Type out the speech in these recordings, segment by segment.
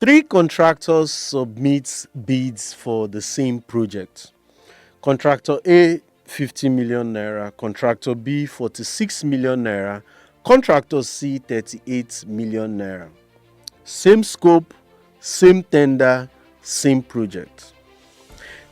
Three contractors submit bids for the same project. Contractor A 50 million naira, contractor B 46 million naira, contractor C 38 million naira. Same scope, same tender, same project.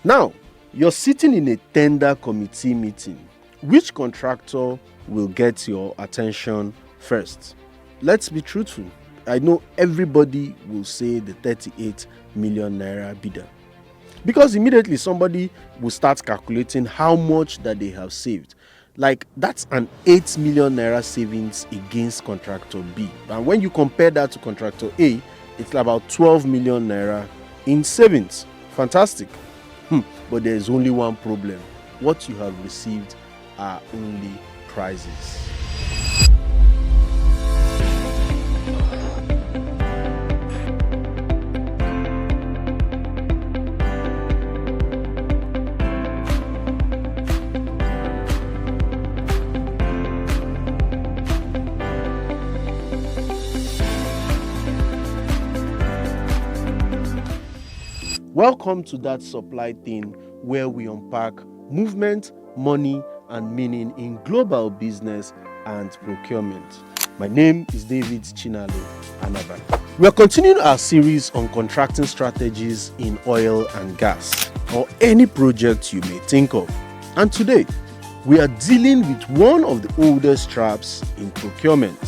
Now, you're sitting in a tender committee meeting. Which contractor will get your attention first? Let's be truthful. I know everybody will say the 38 million naira bidder, because immediately somebody will start calculating how much that they have saved. Like, that's an 8 million naira savings against contractor B. And when you compare that to contractor A, it's about 12 million naira in savings. Fantastic. But there is only one problem. What you have received are only prizes. Welcome to that supply thing where we unpack movement, money, and meaning in global business and procurement. My name is David Chinalo Anaba. We are continuing our series on contracting strategies in oil and gas, or any project you may think of. And today, we are dealing with one of the oldest traps in procurement: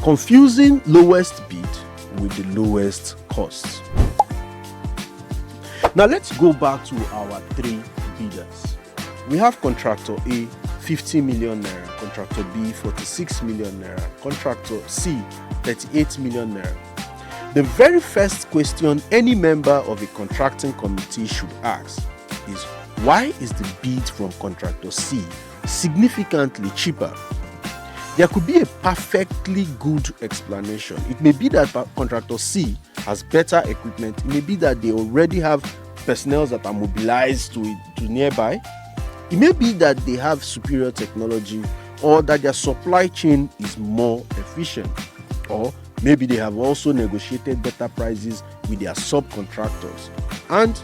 confusing lowest bid with the lowest cost. Now let's go back to our three bidders. We have contractor A 50 million naira, contractor B 46 million naira, contractor C 38 million naira. The very first question any member of a contracting committee should ask is, why is the bid from contractor C significantly cheaper? There could be a perfectly good explanation. It may be that contractor C has better equipment. It may be that they already have personnel that are mobilized to nearby. It may be that they have superior technology, or that their supply chain is more efficient, or maybe they have also negotiated better prices with their subcontractors, and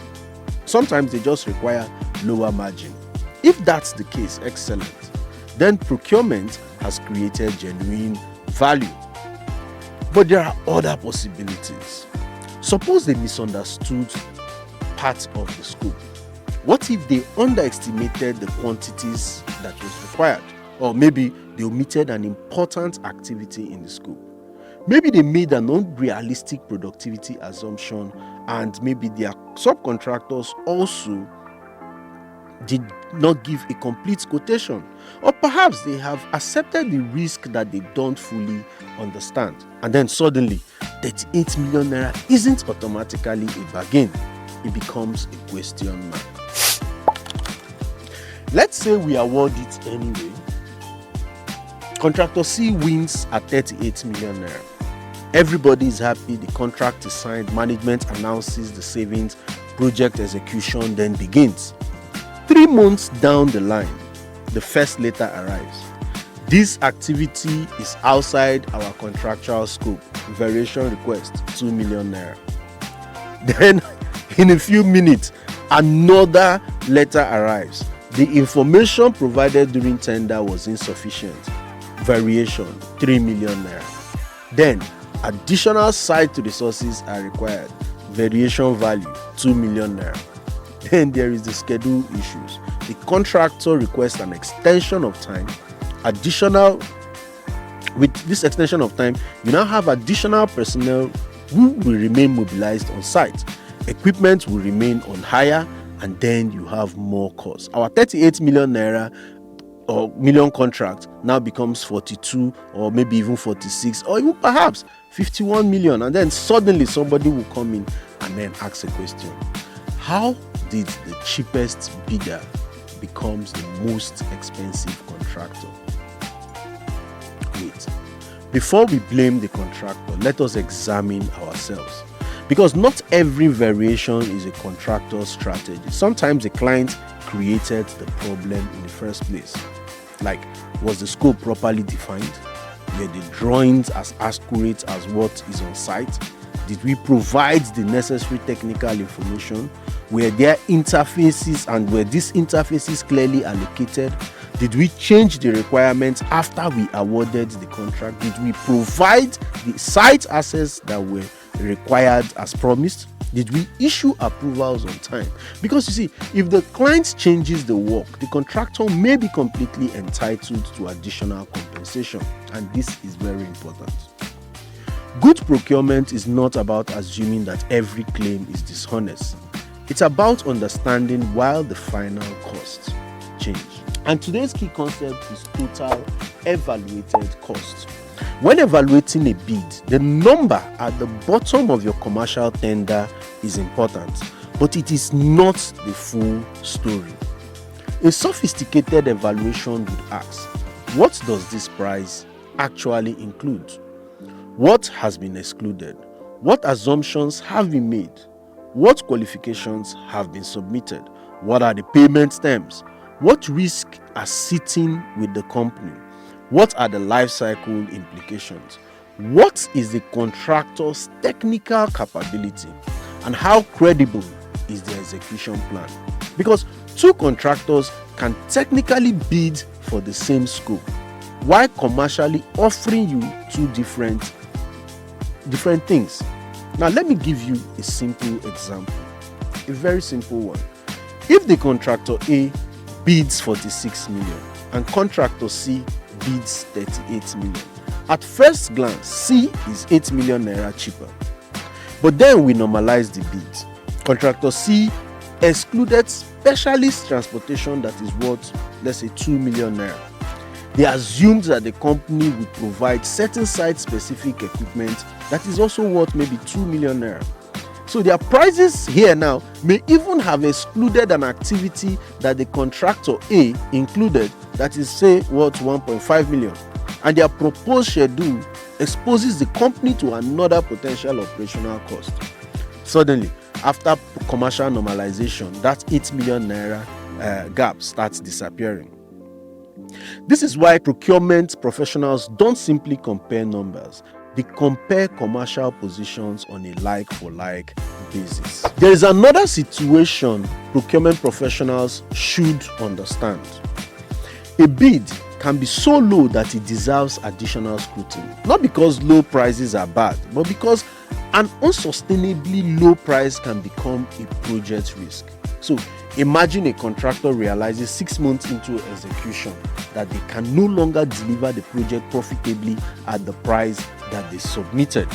sometimes they just require lower margin. If that's the case, excellent. Then procurement has created genuine value. But there are other possibilities. Suppose they misunderstood part of the scope. What if they underestimated the quantities that was required? Or maybe they omitted an important activity in the scope. Maybe they made an unrealistic productivity assumption, and maybe their subcontractors also did not give a complete quotation. Or perhaps they have accepted the risk that they don't fully understand. And then suddenly, 38 million naira isn't automatically a bargain. It becomes a question mark. Let's say we award it anyway. Contractor C wins at 38 million naira. Everybody is happy, the contract is signed, management announces the savings, project execution then begins. 3 months down the line, the first letter arrives. This activity is outside our contractual scope. Variation request 2 million naira. Then in a few minutes, another letter arrives. The information provided during tender was insufficient. Variation 3 million naira. Then additional site resources are required. Variation value 2 million naira. Then there is the schedule issues. The contractor requests an extension of time. With this extension of time, you now have additional personnel who will remain mobilized on site. Equipment will remain on hire, and then you have more costs. Our 38 million naira or million contract now becomes 42, or maybe even 46, or even perhaps 51 million. And then suddenly somebody will come in and then ask a question: how did the cheapest bidder becomes the most expensive contractor? Wait, before we blame the contractor, let us examine ourselves. Because not every variation is a contractor's strategy. Sometimes the client created the problem in the first place. Like, was the scope properly defined? Were the drawings as accurate as what is on site? Did we provide the necessary technical information? Were there interfaces, and were these interfaces clearly allocated? Did we change the requirements after we awarded the contract? Did we provide the site access that were required as promised? Did we issue approvals on time? Because you see, if the client changes the work, the contractor may be completely entitled to additional compensation, and this is very important. Good procurement is not about assuming that every claim is dishonest. It's about understanding why the final costs change. And today's key concept is total evaluated cost. When evaluating a bid, the number at the bottom of your commercial tender is important, but it is not the full story. A sophisticated evaluation would ask, what does this price actually include? What has been excluded? What assumptions have been made? What qualifications have been submitted? What are the payment terms? What risks are sitting with the company? What are the life cycle implications? What is the contractor's technical capability? And how credible is the execution plan? Because two contractors can technically bid for the same scope, while commercially offering you two different things. Now, let me give you a simple example, a very simple one. If the contractor A bids 46 million and contractor C bids 38 million, at first glance, C is 8 million naira cheaper. But then we normalize the bids. Contractor C excluded specialist transportation that is worth, let's say, 2 million naira. They assumed that the company would provide certain site-specific equipment that is also worth maybe 2 million naira. So their prices here now may even have excluded an activity that the contractor A included that is, say, worth 1.5 million. And their proposed schedule exposes the company to another potential operational cost. Suddenly, after commercial normalization, that 8 million naira gap starts disappearing. This is why procurement professionals don't simply compare numbers. They compare commercial positions on a like-for-like basis. There is another situation procurement professionals should understand. A bid can be so low that it deserves additional scrutiny. Not because low prices are bad, but because an unsustainably low price can become a project risk. So imagine a contractor realizes 6 months into execution that they can no longer deliver the project profitably at the price that they submitted.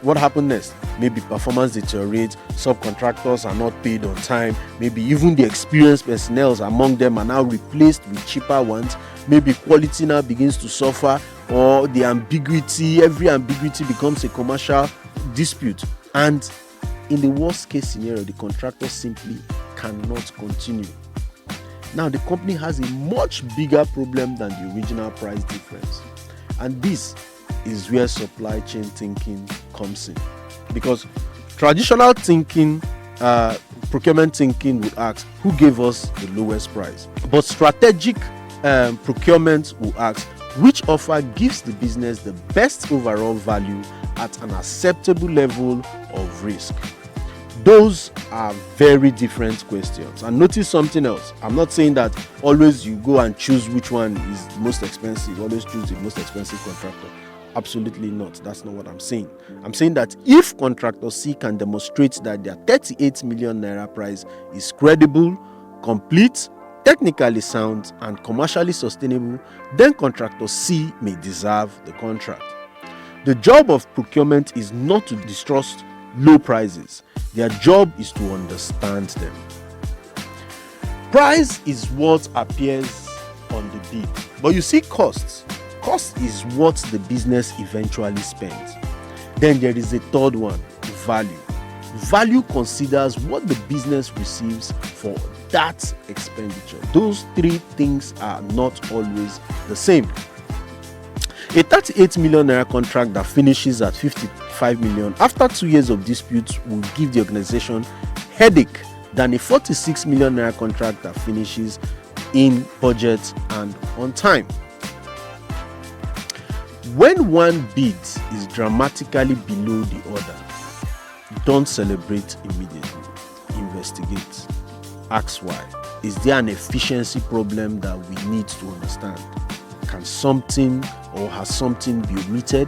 What happened next? Maybe performance deteriorates, subcontractors are not paid on time, maybe even the experienced personnel among them are now replaced with cheaper ones, maybe quality now begins to suffer, or the every ambiguity becomes a commercial dispute. And in the worst case scenario, the contractor simply cannot continue. Now the company has a much bigger problem than the original price difference. And this is where supply chain thinking comes in. Because traditional thinking, procurement thinking would ask, who gave us the lowest price? But strategic procurement will ask, which offer gives the business the best overall value at an acceptable level of risk? Those are very different questions. And notice something else. I'm not saying that always you go and choose which one is most expensive, always choose the most expensive contractor. Absolutely not. That's not what I'm saying. I'm saying that if contractor C can demonstrate that their 38 million naira price is credible, complete, technically sound, and commercially sustainable, then contractor C may deserve the contract. The job of procurement is not to distrust low prices. Their job is to understand them. Price is what appears on the bid. But you see costs. Cost is what the business eventually spends. Then there is a third one, value. Value considers what the business receives for that expenditure. Those three things are not always the same. A 38 million naira contract that finishes at 55 million after 2 years of disputes will give the organization headache than a 46 million naira contract that finishes in budget and on time. When one bid is dramatically below the other, don't celebrate immediately. Investigate. Ask why. Is there an efficiency problem that we need to understand? Can something or has something be omitted?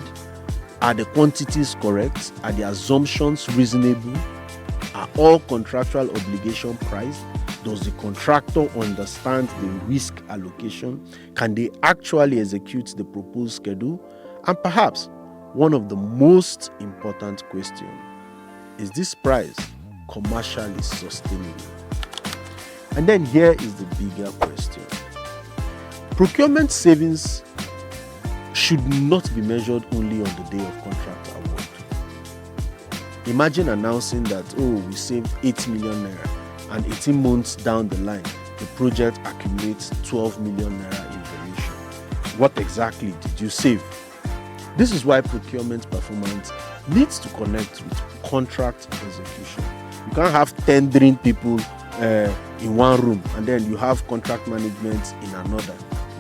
Are the quantities correct? Are the assumptions reasonable? Are all contractual obligations priced? Does the contractor understand the risk allocation? Can they actually execute the proposed schedule? And perhaps one of the most important questions, is this price commercially sustainable? And then here is the bigger question. Procurement savings should not be measured only on the day of contract award. Imagine announcing that, we saved 8 million naira, and 18 months down the line, the project accumulates 12 million naira in variation. What exactly did you save? This is why procurement performance needs to connect with contract execution. You can't have tendering people in one room and then you have contract management in another.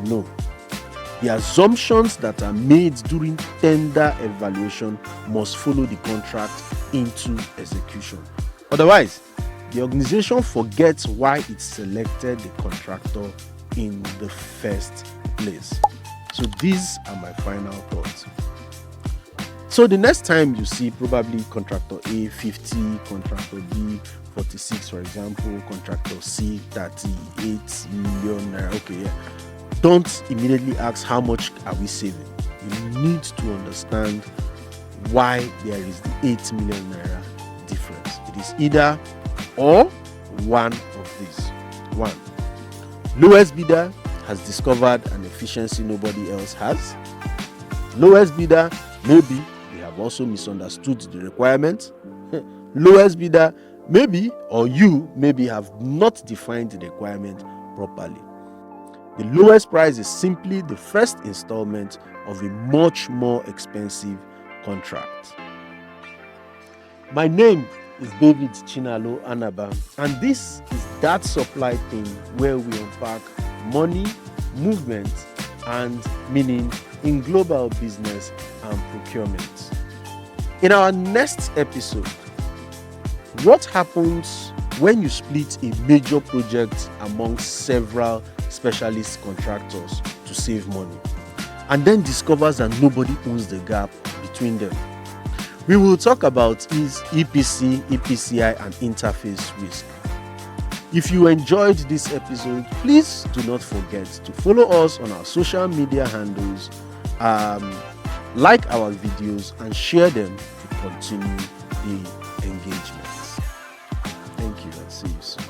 No. The assumptions that are made during tender evaluation must follow the contract into execution. Otherwise, the organization forgets why it selected the contractor in the first place. So these are my final thoughts. So the next time you see probably contractor A 50, contractor B 46, for example, contractor C 38 million naira. Okay, yeah. Don't immediately ask how much are we saving. You need to understand why there is the 8 million naira difference. It is either or one of these. One, lowest bidder has discovered an efficiency nobody else has. Lowest bidder, maybe they have also misunderstood the requirement. Lowest bidder, maybe, or you maybe have not defined the requirement properly. The lowest price is simply the first installment of a much more expensive contract. My name is David Chinalo Anaba, and this is That Supply Thing, where we unpack money, movement, and meaning in global business and procurement. In our next episode, what happens when you split a major project among several specialist contractors to save money, and then discovers that nobody owns the gap between them? We will talk about EPC, EPCI, and interface risk. If you enjoyed this episode, please do not forget to follow us on our social media handles, like our videos, and share them to continue the engagement. Thank you, and see you soon.